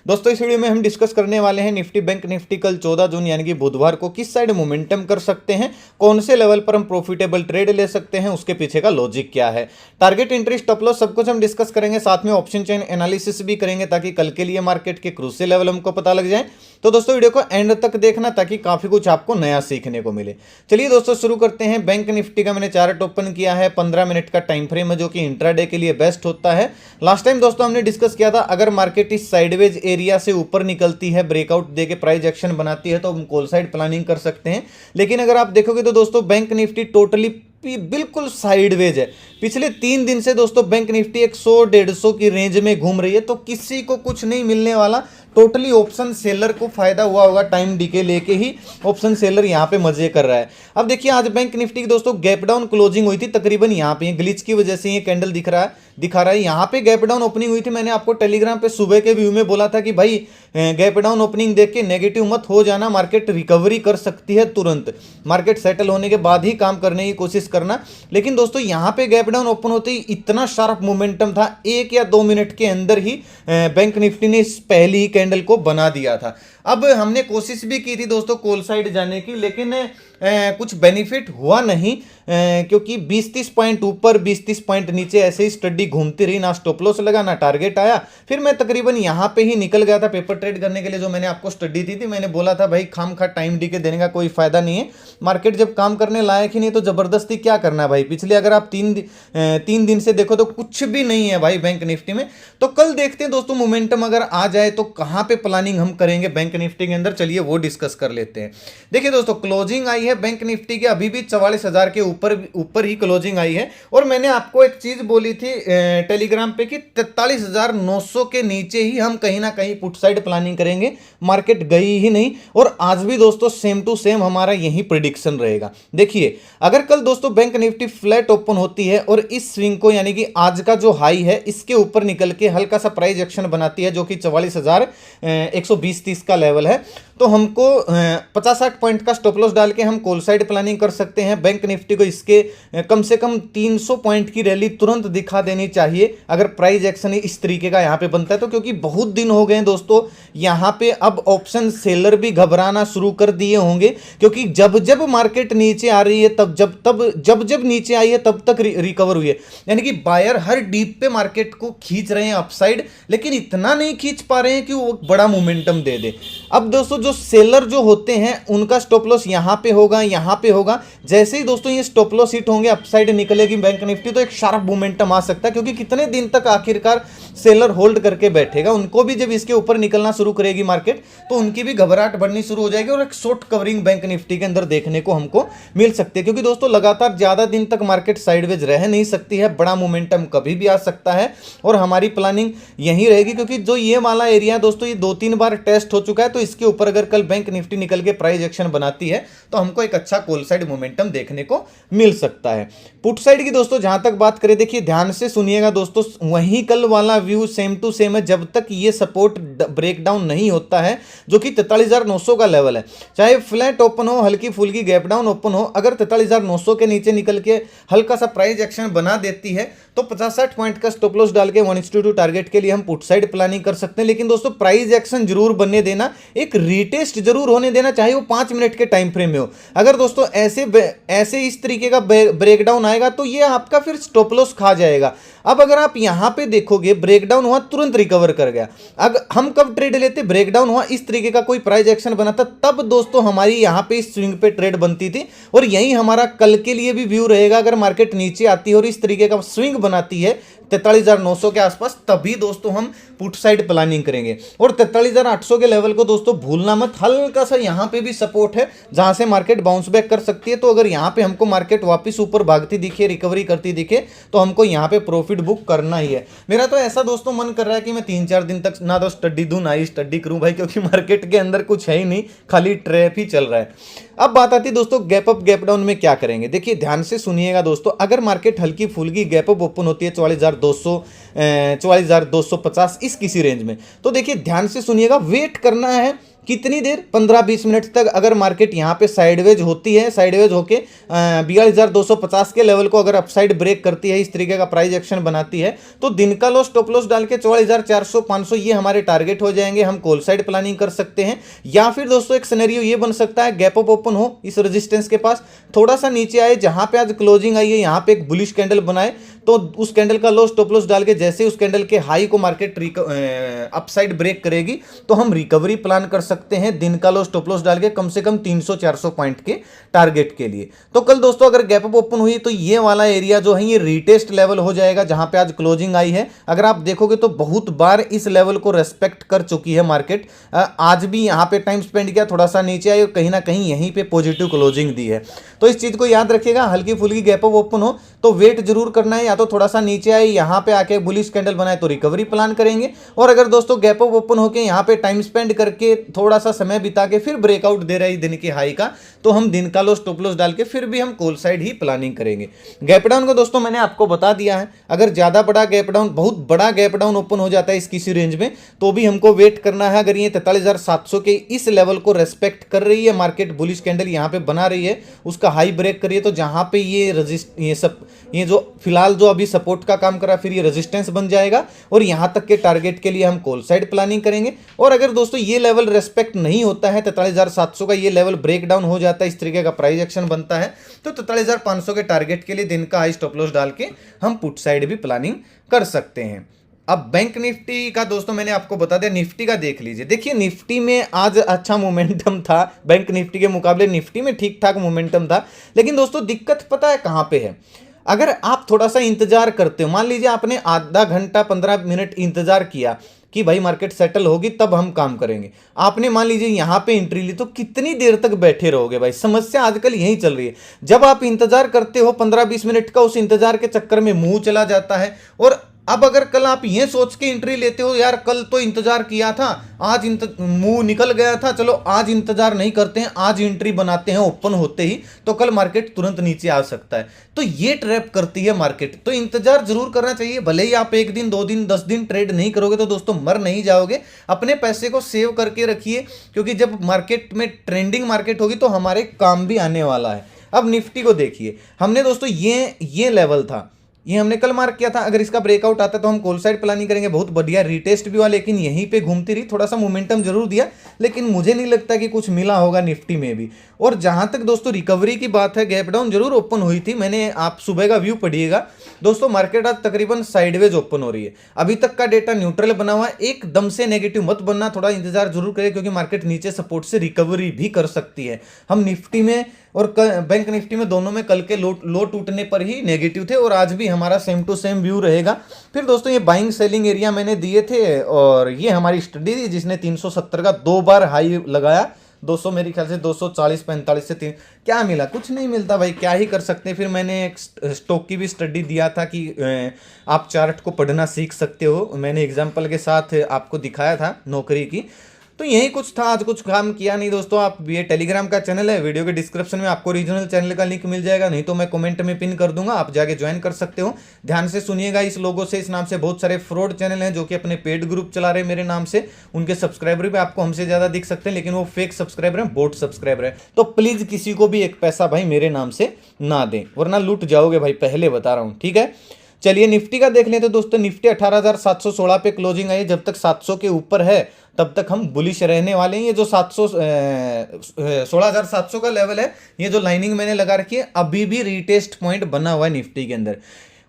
दोस्तों इस वीडियो में हम डिस्कस करने वाले हैं निफ्टी बैंक निफ्टी कल 14 जून यानी कि बुधवार को किस साइड मोमेंटम कर सकते हैं, कौन से लेवल पर हम प्रॉफिटेबल ट्रेड ले सकते हैं, उसके पीछे का लॉजिक क्या है, टारगेट एंट्री स्टॉप लॉस सब कुछ हम डिस्कस करेंगे। साथ में ऑप्शन चेन एनालिसिस भी करेंगे ताकि कल के लिए मार्केट के क्रूशियल लेवल हमको पता लग जाए। तो दोस्तों वीडियो को एंड तक देखना ताकि काफी कुछ आपको नया सीखने को मिले। चलिए दोस्तों शुरू करते हैं। बैंक निफ्टी का मैंने चार्ट ओपन किया है, 15 मिनट का टाइम फ्रेम है जो कि इंट्राडे के लिए बेस्ट होता है। लास्ट टाइम दोस्तों हमने डिस्कस किया था अगर मार्केट इस साइडवेज एरिया से ऊपर निकलती है, ब्रेकआउट देके प्राइस एक्शन बनाती है तो हम कॉल साइड प्लानिंग कर सकते हैं। लेकिन अगर आप देखोगे तो दोस्तों बैंक निफ्टी टोटली बिल्कुल साइडवेज है। पिछले 3 दिन से दोस्तों बैंक निफ्टी 100-150 की रेंज में घूम रही है, तो किसी को कुछ नहीं मिलने वाला। टोटली ऑप्शन सेलर को फायदा हुआ होगा, टाइम डीके लेके ही ऑप्शन सेलर यहाँ पे मजे कर रहा है। अब देखिए आज बैंक निफ्टी की दोस्तों गैप डाउन क्लोजिंग हुई थी तकरीबन यहाँ पे, ग्लिच की वजह से ये कैंडल दिखा रहा है यहाँ पे गैप डाउन ओपनिंग हुई थी। मैंने आपको टेलीग्राम पे सुबह के व्यू में बोला था कि भाई गैप डाउन ओपनिंग देख के नेगेटिव मत हो जाना, मार्केट रिकवरी कर सकती है तुरंत, मार्केट सेटल होने के बाद ही काम करने की कोशिश करना। लेकिन दोस्तों यहाँ पे गैप डाउन ओपन होते ही इतना शार्प मोमेंटम था, 1 या 2 मिनट के अंदर ही बैंक निफ्टी ने इस पहली ही कैंडल को बना दिया था। अब हमने कोशिश भी की थी दोस्तों कॉल साइड जाने की, लेकिन कुछ बेनिफिट हुआ नहीं, क्योंकि 20-30 पॉइंट ऊपर 20-30 पॉइंट नीचे ऐसे ही स्टडी घूमती रही, ना स्टॉप लॉस लगा ना टारगेट आया। फिर मैं तकरीबन यहाँ पे ही निकल गया था पेपर ट्रेड करने के लिए। जो मैंने आपको स्टडी दी थी, मैंने बोला था भाई खाम खा टाइम डी के देने का कोई फायदा नहीं है, मार्केट जब काम करने लायक ही नहीं तो जबरदस्ती क्या करना है भाई। पिछले अगर आप 3 दिन से देखो तो कुछ भी नहीं है भाई बैंक निफ्टी में। तो कल देखते हैं दोस्तों मोमेंटम अगर आ जाए तो कहाँ पे प्लानिंग हम करेंगे बैंक निफ्टी के अंदर, चलिए वो डिस्कस कर लेते हैं। देखिए दोस्तों क्लोजिंग आई है बैंक निफ्टी की अभी भी 44,000 के ऊपर ही क्लोजिंग आई है। और मैंने आपको एक चीज बोली थी टेलीग्राम पे कि 43,900 के नीचे ही हम कहीं ना कहीं पुट साइड प्लानिंग करेंगे। मार्केट गई ही नहीं और आज भी दोस्तों सेम टू सेम हमारा यही प्रिडिक्शन रहेगा। देखिए अगर कल दोस्तों बैंक निफ्टी फ्लैट ओपन होती है और इस स्विंग को यानी कि आज का जो हाई है इसके ऊपर निकल के हल्का सा प्राइस एक्शन बनाती है जो कि 44,120-30 का लेवल है, तो हमको 50-60 पॉइंट का स्टॉप लॉस डाल के हम कॉल साइड प्लानिंग कर सकते हैं। बैंक निफ्टी को इसके कम से कम 300 पॉइंट की रैली तुरंत दिखा देनी चाहिए अगर प्राइस एक्शन इस तरीके का यहाँ पे बनता है तो, क्योंकि बहुत दिन हो गए दोस्तों यहाँ पे। अब ऑप्शन सेलर भी घबराना शुरू कर दिए होंगे, क्योंकि जब जब मार्केट नीचे आ रही है जब नीचे आई है तब तक रिकवर हुई है, यानी कि बायर हर डीप पे मार्केट को खींच रहे हैं अपसाइड, लेकिन इतना नहीं खींच पा रहे हैं कि वो बड़ा मोमेंटम दे दे। अब दोस्तों जो सेलर जो होते हैं उनका स्टॉप लॉस यहाँ पे होगा, यहाँ पे होगा। जैसे ही दोस्तों ये स्टॉप लॉस हिट होंगे अपसाइड निकलेगी बैंक निफ्टी तो एक शार्प मोमेंटम आ सकता है, क्योंकि कितने दिन तक आखिरकार सेलर होल्ड करके बैठेगा। उनको भी जब इसके ऊपर निकलना शुरू करेगी मार्केट तो उनकी भी घबराहट बढ़नी शुरू हो जाएगी और एक शॉर्ट कवरिंग बैंक निफ्टी के अंदर देखने को हमको मिल सकती है। क्योंकि दोस्तों लगातार ज्यादा दिन तक मार्केट साइडवेज रह नहीं सकती है, बड़ा मोमेंटम कभी भी आ सकता है और हमारी प्लानिंग यही रहेगी। क्योंकि जो ये वाला एरिया है दोस्तों ये 2-3 बार टेस्ट हो चुका है, तो इसके ऊपर अगर कल बैंक निफ्टी निकल के प्राइस एक्शन बनाती है तो हमको एक अच्छा कॉल साइड मोमेंटम देखने को मिल सकता है। पुट साइड की दोस्तों जहां तक बात करें, देखिए ध्यान से सुनिएगा दोस्तों, वही कल वाला व्यू सेम टू सेम है। जब तक ये सपोर्ट ब्रेकडाउन नहीं होता है जो कि 43,900 का लेवल है, चाहे फ्लैट ओपन हो हल्की फुल्की गैप डाउन ओपन हो, अगर 43,900 के नीचे निकल के हल्का सा प्राइस एक्शन बना देती है तो 50-60 पॉइंट का स्टॉप लॉस डाल के 1:2 टारगेट के लिए हम पुट साइड प्लानिंग कर सकते हैं। लेकिन दोस्तों प्राइस एक्शन जरूर बनने देना, एक रीटेस्ट जरूर होने देना, चाहे वो 5 मिनट के टाइम फ्रेम में हो। अगर दोस्तों ऐसे इस तरीके का ब्रेकडाउन आएगा तो ये आपका फिर स्टॉप लॉस खा जाएगा। अब अगर आप यहां पे देखोगे ब्रेकडाउन हुआ तुरंत रिकवर कर गया। अगर हम कब ट्रेड लेते, ब्रेकडाउन हुआ इस तरीके का कोई प्राइस एक्शन बना था तब दोस्तों हमारी यहां पे इस स्विंग पे ट्रेड बनती थी। और यही हमारा कल के लिए भी व्यू रहेगा। अगर मार्केट नीचे आती है और इस तरीके का स्विंग बनाती है 43,900 के आसपास, तभी दोस्तों हम पुट साइड प्लानिंग करेंगे। और 43,800 के लेवल को दोस्तों भूलना मत, हल्का सा यहां पे भी सपोर्ट है जहां से मार्केट बाउंस बैक कर सकती है। तो अगर यहां पे हमको मार्केट वापस ऊपर भागती दिखे, रिकवरी करती दिखे, तो हमको यहां पे प्रॉफिट बुक करना ही है। मेरा तो ऐसा दोस्तों मन कर रहा है कि मैं 3-4 दिन तक ना तो स्टडी दूं ना ही स्टडी करूं भाई, क्योंकि मार्केट के अंदर कुछ है ही नहीं, खाली ट्रैप ही चल रहा है। अब बात आती है दोस्तों गैप अप गैप डाउन में क्या करेंगे। देखिए ध्यान से सुनिएगा दोस्तों, अगर मार्केट हल्की फुल्की गैप अप ओपन होती है 44,200 44,250 इस किसी रेंज में, तो देखिए ध्यान से सुनिएगा, वेट करना है कितनी देर, 15-20 मिनट तक अगर मार्केट यहाँ पे साइडवेज होती है, साइडवेज होके 42,250 के लेवल को अगर अपसाइड ब्रेक करती है, इस तरीके का प्राइस एक्शन बनाती है, तो दिन का लो स्टॉप लॉस डाल के 44,400-500 ये हमारे टारगेट हो जाएंगे। हम कॉल साइड प्लानिंग कर सकते हैं। या फिर दोस्तों एक सिनेरियो ये बन सकता है, गैप अप ओपन हो इस रेजिस्टेंस के पास, थोड़ा सा नीचे आए, जहां पे आज क्लोजिंग आई है यहाँ पे एक बुलिश कैंडल बनाए, तो उस कैंडल का लो स्टॉप लॉस डाल के जैसे उस कैंडल के हाई को मार्केट अपसाइड ब्रेक करेगी तो हम रिकवरी प्लान कर सकते हैं दिन का लो स्टॉप लॉस डाल के कम से कम 300-400 पॉइंट के टारगेट के लिए। तो कल दोस्तों अगर गैप अप ओपन हुई तो ये वाला एरिया जो है ये रीटेस्ट लेवल हो जाएगा जहां पे आज क्लोजिंग आई है। अगर आप देखोगे तो बहुत बार इस लेवल को रेस्पेक्ट कर चुकी है मार्केट। आज भी यहाँ पे टाइम स्पेंड किया, थोड़ा सा नीचे आई और कहीं ना कहीं यहीं पे पॉजिटिव क्लोजिंग दी है। तो इस चीज को याद रखिएगा, हल्की फुल्की गैप अप ओपन हो तो वेट जरूर करना है, या तो थोड़ा सा नीचे आए यहाँ पे आके बुलिश कैंडल बनाए तो रिकवरी प्लान करेंगे, और अगर दोस्तों गैप अप ओपन होके यहाँ पे टाइम स्पेंड करके थोड़ा सा समय बिता के फिर ब्रेकआउट दे रही दिन की हाई का, तो हम दिन का लो स्टॉप लॉस डाल के फिर भी हम कॉल साइड ही प्लानिंग करेंगे। गैप डाउन को दोस्तों मैंने आपको बता दिया है, अगर ज्यादा बड़ा गैप डाउन, बहुत बड़ा गैप डाउन ओपन हो जाता है इस किसी रेंज में तो भी हमको वेट करना है। अगर ये 43,700 के इस लेवल को रेस्पेक्ट कर रही है मार्केट, बुलिश कैंडल यहाँ पे बना रही है, उसका हाई ब्रेक करिए, तो जहां पे ये जो फिलहाल जो अभी सपोर्ट का काम कर रहा है फिर ये रेजिस्टेंस बन जाएगा और यहां तक के टारगेट के लिए हम कॉल साइड प्लानिंग करेंगे। और अगर दोस्तों ये लेवल रेस्पेक्ट नहीं होता है, 43,700 का ये लेवल ब्रेक डाउन हो जाता है, इस तरीके का प्राइस एक्शन बनता है, तो 43,500 के टारगेट के लिए दिन का हाई स्टॉप लॉस डाल के हम पुट साइड भी प्लानिंग कर सकते हैं। अब बैंक निफ्टी का दोस्तों मैंने आपको बता दिया, निफ्टी का देख लीजिए। देखिए निफ्टी में आज अच्छा मोमेंटम था, बैंक निफ्टी के मुकाबले निफ्टी में ठीक ठाक मोमेंटम था, लेकिन दोस्तों दिक्कत पता है कहां पे है? अगर आप थोड़ा सा इंतजार करते हो, मान लीजिए आपने आधा घंटा 15 मिनट इंतजार किया कि भाई मार्केट सेटल होगी तब हम काम करेंगे, आपने मान लीजिए यहां पे एंट्री ली, तो कितनी देर तक बैठे रहोगे भाई? समस्या आजकल यही चल रही है, जब आप इंतजार करते हो 15-20 मिनट का, उस इंतजार के चक्कर में मुंह चला जाता है। और अब अगर कल आप ये सोच के एंट्री लेते हो, यार कल तो इंतजार किया था, आज मुंह निकल गया था, चलो आज इंतजार नहीं करते हैं, आज एंट्री बनाते हैं ओपन होते ही, तो कल मार्केट तुरंत नीचे आ सकता है। तो ये ट्रैप करती है मार्केट। तो इंतजार जरूर करना चाहिए, भले ही आप 1 दिन 2 दिन 10 दिन ट्रेड नहीं करोगे तो दोस्तों मर नहीं जाओगे। अपने पैसे को सेव करके रखिए, क्योंकि जब मार्केट में ट्रेंडिंग मार्केट होगी तो हमारे काम भी आने वाला है। अब निफ्टी को देखिए, हमने दोस्तों ये लेवल था, ये हमने कल मार्क किया था, अगर इसका ब्रेकआउट आता है तो हम कॉल साइड प्लानिंग करेंगे। बहुत बढ़िया रीटेस्ट भी हुआ, लेकिन यहीं पे घूमती रही, थोड़ा सा मोमेंटम जरूर दिया, लेकिन मुझे नहीं लगता कि कुछ मिला होगा निफ्टी में भी। और जहां तक दोस्तों रिकवरी की बात है, गैप डाउन जरूर ओपन हुई थी, मैंने आप सुबह का व्यू पढ़िएगा दोस्तों, मार्केट आज तकरीबन साइडवेज ओपन हो रही है, अभी तक का डेटा न्यूट्रल बना हुआ है, एकदम से नेगेटिव मत बनना, थोड़ा इंतजार जरूर करें, क्योंकि मार्केट नीचे सपोर्ट से रिकवरी भी कर सकती है। हम निफ्टी में और बैंक निफ्टी में दोनों में कल के लो टूटने पर ही नेगेटिव थे, और आज भी हमारा सेम टू सेम व्यू रहेगा। फिर दोस्तों ये बाइंग सेलिंग एरिया मैंने दिए थे, और ये हमारी स्टडी थी जिसने 370 का 2 बार हाई लगाया, 200 मेरे ख्याल से 240-45 से 3, क्या मिला? कुछ नहीं मिलता भाई, क्या ही कर सकते हैं। फिर मैंने एक स्टॉक की भी स्टडी दिया था कि आप चार्ट को पढ़ना सीख सकते हो, मैंने एग्जांपल के साथ आपको दिखाया था नौकरी की। तो यही कुछ था, आज कुछ काम किया नहीं दोस्तों। आप ये टेलीग्राम का चैनल है, वीडियो के डिस्क्रिप्शन में आपको रीजनल चैनल का लिंक मिल जाएगा, नहीं तो मैं कमेंट में पिन कर दूंगा, आप जाके ज्वाइन कर सकते हो। ध्यान से सुनिएगा, इस लोगों से, इस नाम से बहुत सारे फ्रॉड चैनल हैं जो कि अपने पेड ग्रुप चला रहे हैं मेरे नाम से, उनके सब्सक्राइबर भी आपको हमसे ज्यादा दिख सकते हैं, लेकिन वो फेक सब्सक्राइबर हैं, बोट सब्सक्राइबर है। तो प्लीज किसी को भी एक पैसा भाई मेरे नाम से ना दें, वरना लूट जाओगे भाई, पहले बता रहा हूँ, ठीक है। चलिए निफ्टी का देख लेते दोस्तों। निफ्टी 18,716 पे क्लोजिंग आई, जब तक 700 के ऊपर है तब तक हम बुलिश रहने वाले हैं। ये जो 16,700 का लेवल है, ये जो लाइनिंग मैंने लगा रखी है, अभी भी रीटेस्ट पॉइंट बना हुआ है निफ्टी के अंदर।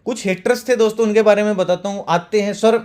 कुछ हेटर्स थे दोस्तों, उनके बारे में बताता हूँ। आते हैं सर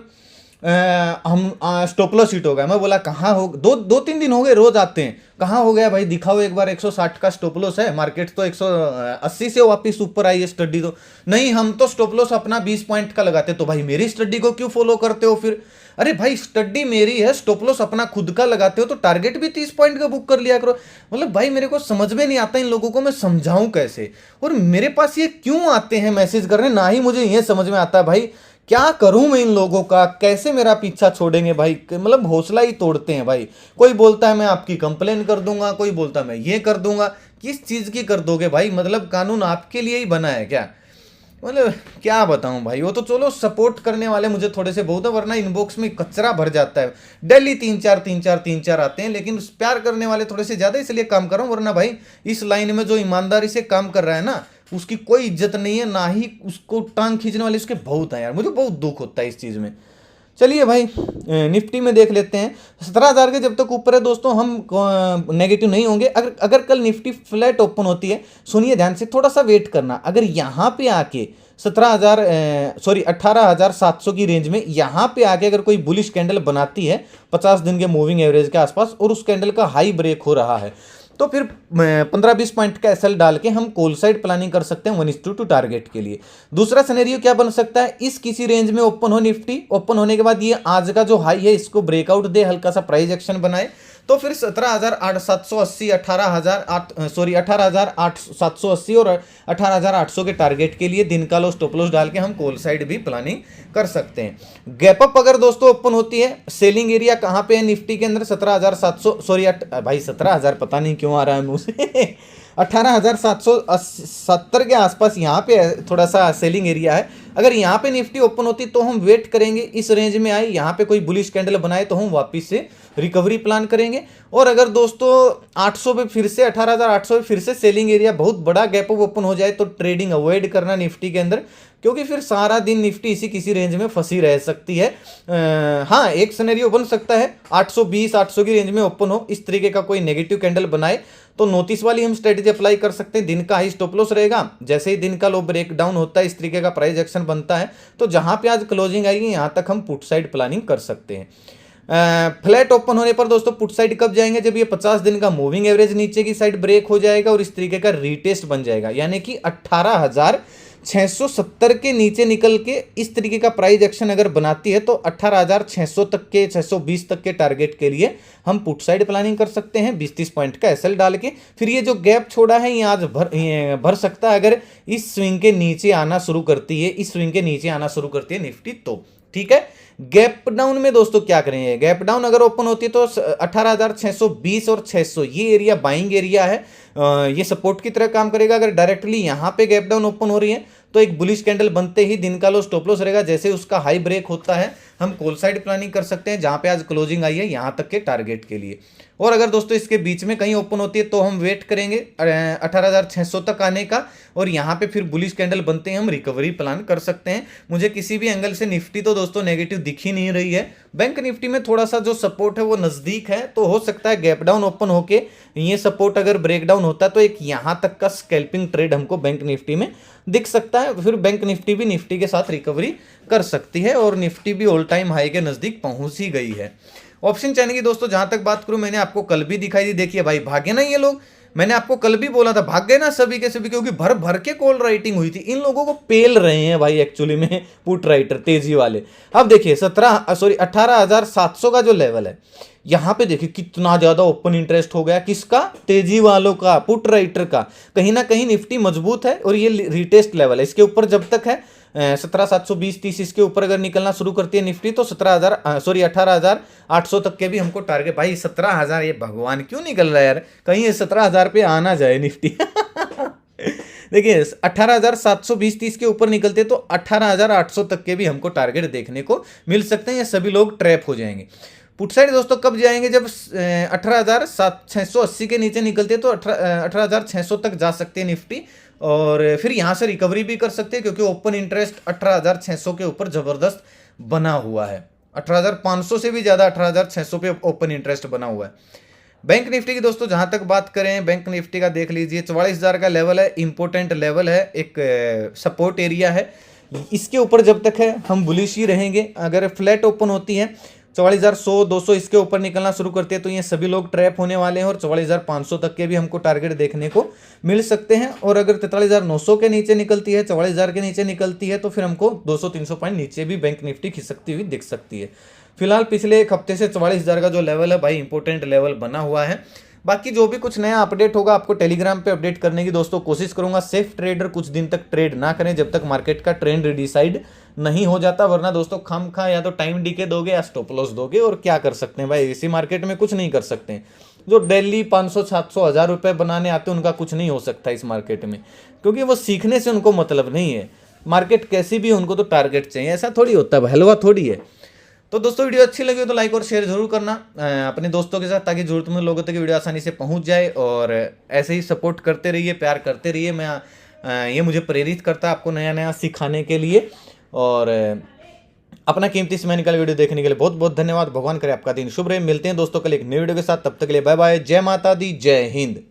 हम स्टॉप लॉस हिट हो गया, मैं बोला कहाँ हो, 2-3 दिन हो गए, रोज आते हैं, कहाँ हो गया भाई, दिखाओ एक बार। 160 का स्टॉप लॉस है, मार्केट तो 180 से वापस ऊपर आई है स्टडी, तो नहीं हम तो स्टॉप लॉस अपना 20 पॉइंट का लगाते। तो भाई मेरी स्टडी को क्यों फॉलो करते हो फिर? अरे भाई स्टडी मेरी है, स्टॉप लॉस अपना खुद का लगाते हो तो टारगेट भी 30 पॉइंट का बुक कर लिया करो। मतलब भाई मेरे को समझ में नहीं आता, इन लोगों को मैं समझाऊं कैसे, और मेरे पास ये क्यों आते हैं मैसेज करने, ना ही मुझे ये समझ में आता है भाई क्या करूं मैं इन लोगों का, कैसे मेरा पीछा छोड़ेंगे भाई। मतलब हौसला ही तोड़ते हैं भाई। कोई बोलता है मैं आपकी कंप्लेन कर दूंगा, कोई बोलता है मैं ये कर दूंगा। किस चीज की कर दोगे भाई? मतलब कानून आपके लिए ही बना है क्या? मतलब क्या बताऊं भाई, वो तो चलो सपोर्ट करने वाले मुझे थोड़े से बहुत है, वरना इनबॉक्स में कचरा भर जाता है। डेली तीन चार आते हैं, लेकिन प्यार करने वाले थोड़े से ज्यादा, इसलिए काम कर रहा हूं। वरना भाई इस लाइन में जो ईमानदारी से काम कर रहा है ना, उसकी कोई इज्जत नहीं है, ना ही उसको टांग खींचने वाले उसके बहुत है यार। मुझे बहुत दुख होता है इस चीज में। चलिए भाई, निफ्टी में देख लेते हैं। 17,000 के जब तक ऊपर है दोस्तों, हम नेगेटिव नहीं होंगे। अगर अगर कल निफ्टी फ्लैट ओपन होती है, सुनिए ध्यान से, थोड़ा सा वेट करना। अगर यहाँ पे आके 18,700 की रेंज में यहाँ पे आके अगर कोई बुलिश कैंडल बनाती है 50 दिन के मूविंग एवरेज के आसपास, और उस कैंडल का हाई ब्रेक हो रहा है, तो फिर 15-20 पॉइंट का एसएल डाल के हम कॉल साइड प्लानिंग कर सकते हैं 1:2 टारगेट के लिए। दूसरा सिनेरियो क्या बन सकता है, इस किसी रेंज में ओपन हो निफ्टी, ओपन होने के बाद ये आज का जो हाई है इसको ब्रेकआउट दे, हल्का सा प्राइस एक्शन बनाए, तो फिर 17,780, 18,780 और 18,800 के टारगेट के लिए दिन का लो स्टॉप लॉस डाल के हम कॉल साइड भी प्लानिंग कर सकते हैं। गैप अप अगर दोस्तों ओपन होती है, सेलिंग एरिया कहां पे है निफ्टी के अंदर, 17,700, सॉरी भाई 17,000 पता नहीं क्यों आ रहा है मुंह से 18,770 के आसपास यहाँ पे थोड़ा सा सेलिंग एरिया है। अगर यहाँ पे निफ्टी ओपन होती तो हम वेट करेंगे, इस रेंज में आई, यहाँ पे कोई बुलिश कैंडल बनाए तो हम वापस से रिकवरी प्लान करेंगे। और अगर दोस्तों 800 पे फिर से 18,800 पे फिर से सेलिंग एरिया बहुत बड़ा गैप अप ओपन हो जाए, तो ट्रेडिंग अवॉइड करना निफ्टी के अंदर, क्योंकि फिर सारा दिन निफ्टी इसी किसी रेंज में फंसी रह सकती है। हाँ, एक सिनेरियो बन सकता है 820 800 की रेंज में ओपन हो, इस तरीके का कोई नेगेटिव कैंडल बनाए, तो नोटिस वाली हम स्ट्रेटेजी अप्लाई कर सकते हैं। दिन का हाई स्टॉप लॉस रहेगा, जैसे ही दिन का लो ब्रेक डाउन होता है, इस तरीके का प्राइस एक्शन बनता है, तो जहां पे आज क्लोजिंग आएगी यहां तक हम पुट साइड प्लानिंग कर सकते हैं। फ्लैट ओपन होने पर दोस्तों पुट साइड कब जाएंगे, जब ये 50 दिन का मूविंग एवरेज नीचे की साइड ब्रेक हो जाएगा और इस तरीके का रीटेस्ट बन जाएगा, यानी कि 18,670 के नीचे निकल के इस तरीके का प्राइस एक्शन अगर बनाती है, तो 18,600 तक के, 620 तक के टारगेट के लिए हम पुट साइड प्लानिंग कर सकते हैं 20-30 पॉइंट का एसएल डाल के। फिर ये जो गैप छोड़ा है ये आज भर सकता है, अगर इस स्विंग के नीचे आना शुरू करती है, इस स्विंग के नीचे आना शुरू करती है निफ्टी, तो ठीक है। गैप डाउन में दोस्तों क्या करेंगे, गैप डाउन अगर ओपन होती है तो 18,620 और 600 ये एरिया बाइंग एरिया है, ये सपोर्ट की तरह काम करेगा। अगर डायरेक्टली यहां पे गैप डाउन ओपन हो रही है, तो एक बुलिश कैंडल बनते ही दिन का लो स्टॉप लॉस रहेगा, जैसे उसका हाई ब्रेक होता है हम कॉल साइड प्लानिंग कर सकते हैं, जहां पे आज क्लोजिंग आई है यहां तक के टारगेट के लिए। और अगर दोस्तों इसके बीच में कहीं ओपन होती है, तो हम वेट करेंगे 18,600 तक आने का, और यहाँ पे फिर बुलिश कैंडल बनते हैं हम रिकवरी प्लान कर सकते हैं। मुझे किसी भी एंगल से निफ्टी तो दोस्तों नेगेटिव दिख ही नहीं रही है। बैंक निफ्टी में थोड़ा सा जो सपोर्ट है वो नजदीक है, तो हो सकता है गैप डाउन ओपन होके ये सपोर्ट अगर ब्रेक डाउन होता है, तो एक यहाँ तक का स्कैल्पिंग ट्रेड हमको बैंक निफ्टी में दिख सकता है। फिर बैंक निफ्टी भी निफ्टी के साथ रिकवरी कर सकती है, और निफ्टी भी ऑल टाइम हाई के नजदीक पहुंच ही गई है। ऑप्शन चैन की दोस्तों जहां तक बात करूं, मैंने आपको कल भी दिखाई दी, देखिए भाई भागे ना ये लोग, मैंने आपको कल भी बोला था भाग गए ना सभी के सभी, क्योंकि भर भर के कॉल राइटिंग हुई थी। इन लोगों को पेल रहे हैं भाई एक्चुअली में पुट राइटर तेजी वाले। अब देखिए 18,700 का जो लेवल है, यहां पे देखिए कितना ज्यादा ओपन इंटरेस्ट हो गया, किसका, तेजी वालों का, पुट राइटर का। कहीं ना कहीं निफ्टी मजबूत है, और ये रिटेस्ट लेवल है, इसके ऊपर जब तक है 17,720-30 इसके ऊपर अगर निकलना शुरू करती है निफ्टी, तो 18,800 तक के भी हमको टारगेट। भाई 17,000 ये भगवान क्यों निकल रहा है यार, कहीं ये 17,000 पे आना जाए निफ्टी देखिए 18,720-30 के ऊपर निकलते तो 18,800 तक के भी हमको टारगेट देखने को मिल सकते हैं, ये सभी लोग ट्रैप हो जाएंगे। पुट साइड दोस्तों कब जाएंगे, जब 18,680 के नीचे निकलते तो 18,600 तक जा सकते हैं निफ्टी, और फिर यहां से रिकवरी भी कर सकते हैं, क्योंकि ओपन इंटरेस्ट 18,600 के ऊपर जबरदस्त बना हुआ है। 18,500 से भी ज्यादा 18,600 पे ओपन इंटरेस्ट बना हुआ है। बैंक निफ्टी की दोस्तों जहां तक बात करें, बैंक निफ्टी का देख लीजिए 44,000 का लेवल है, इंपोर्टेंट लेवल है, एक सपोर्ट एरिया है, इसके ऊपर जब तक है हम बुलिश ही रहेंगे। अगर फ्लैट ओपन होती है 44,100 200 इसके ऊपर निकलना शुरू करते हैं, तो ये सभी लोग ट्रैप होने वाले हैं, और 44,500 तक के भी हमको टारगेट देखने को मिल सकते हैं। और अगर 43,900 के नीचे निकलती है, 44,000 के नीचे निकलती है, तो फिर हमको 200-300 पॉइंट नीचे भी बैंक निफ्टी खिसकती हुई दिख सकती है। फिलहाल पिछले एक हफ्ते से 44,000 का जो लेवल है भाई इंपॉर्टेंट लेवल बना हुआ है। बाकी जो भी कुछ नया अपडेट होगा आपको टेलीग्राम पे अपडेट करने की दोस्तों कोशिश करूंगा। सेफ ट्रेडर कुछ दिन तक ट्रेड ना करें जब तक मार्केट का ट्रेंड डिसाइड नहीं हो जाता, वरना दोस्तों खम खा या तो टाइम डीके दोगे या स्टॉप लॉस दोगे, और क्या कर सकते हैं भाई, इसी मार्केट में कुछ नहीं कर सकते हैं। जो डेली 500 700 1000 रुपए बनाने आते हैं उनका कुछ नहीं हो सकता इस मार्केट में, क्योंकि वो सीखने से उनको मतलब नहीं है। मार्केट कैसी भी उनको तो टारगेट चाहिए, ऐसा थोड़ी होता है, हलवा थोड़ी है। तो दोस्तों वीडियो अच्छी लगी हो तो लाइक और शेयर जरूर करना अपने दोस्तों के साथ, ताकि जरूरतमंद लोगों तक वीडियो आसानी से पहुंच जाए। और ऐसे ही सपोर्ट करते रहिए, प्यार करते रहिए। ये मुझे प्रेरित करता है आपको नया नया सिखाने के लिए। और अपना कीमती समय निकाल वीडियो देखने के लिए बहुत बहुत धन्यवाद। भगवान करे आपका दिन शुभ रहे। मिलते हैं दोस्तों कल एक नई वीडियो के साथ, तब तक के लिए बाय बाय। जय माता दी, जय हिंद।